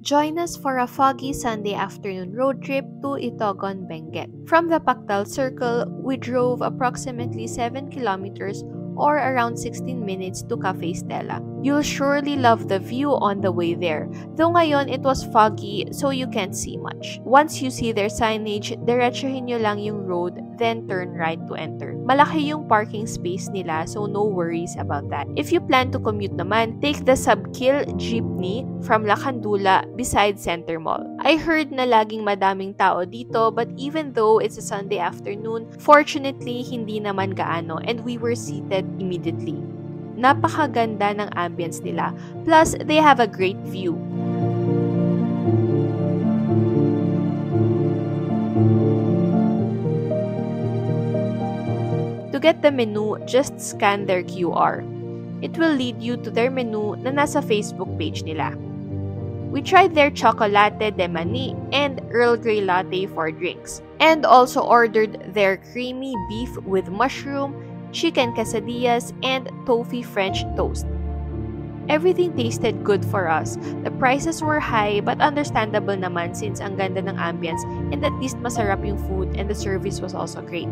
Join us for a foggy Sunday afternoon road trip to Itogon, Benguet. From the Pactal Circle, we drove approximately 7 kilometers or around 16 minutes to Cafe Stella. You'll surely love the view on the way there, though ngayon it was foggy so you can't see much. Once you see their signage, diretsuhin nyo lang yung road, then turn right to enter. Malaki yung parking space nila so no worries about that. If you plan to commute naman, take the Subkil jeepney from Lakandula beside Center Mall. I heard na laging madaming tao dito, but even though it's a Sunday afternoon, fortunately hindi naman gaano and we were seated immediately. Napakaganda ng ambience nila, plus they have a great view. To get the menu, just scan their QR. It will lead you to their menu na nasa Facebook page nila. We tried their chocolate de mani and Earl Grey latte for drinks, and also ordered their creamy beef with mushroom, chicken quesadillas, and tofu French toast. Everything tasted good for us. The prices were high but understandable naman since ang ganda ng ambience and at least masarap yung food and the service was also great.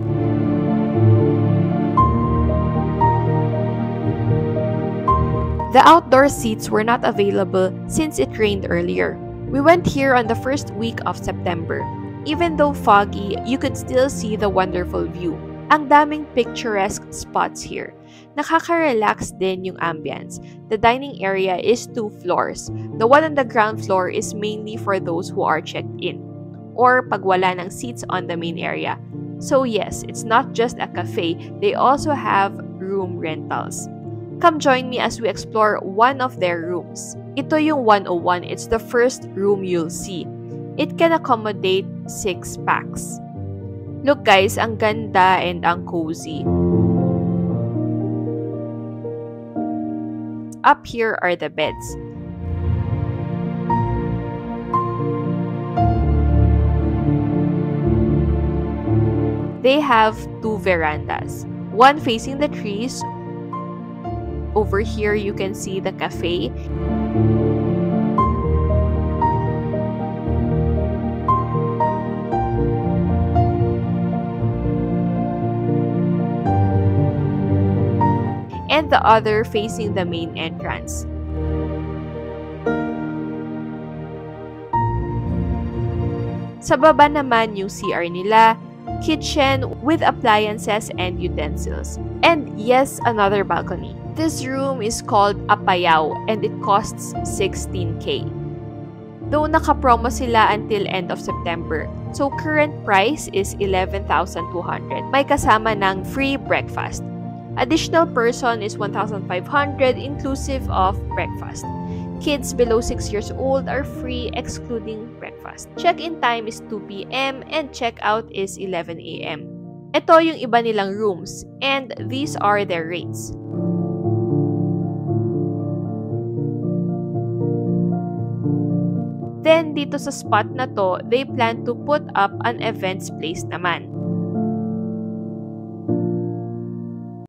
The outdoor seats were not available since it rained earlier. We went here on the first week of September. Even though foggy, you could still see the wonderful view. Ang daming picturesque spots here. Nakaka-relax din yung ambience. The dining area is 2 floors. The one on the ground floor is mainly for those who are checked in, or pag wala ng seats on the main area. So yes, it's not just a cafe, they also have room rentals. Come join me as we explore one of their rooms. Ito yung 101, it's the first room you'll see. It can accommodate 6 packs. Look guys, ang ganda and ang cozy. Up here are the beds. They have 2 verandas, one facing the trees. Over here, you can see the cafe. And the other facing the main entrance. Sa baba naman yung CR nila, kitchen with appliances and utensils. And yes, another balcony. This room is called Apayao and it costs 16K. Though naka-promo sila until end of September, so current price is 11,200. May kasama ng free breakfast. Additional person is 1,500 inclusive of breakfast. Kids below 6 years old are free excluding breakfast. Check-in time is 2 p.m. and check-out is 11 a.m. Ito yung iba nilang rooms and these are their rates. Then, dito sa spot na to, they plan to put up an events place naman.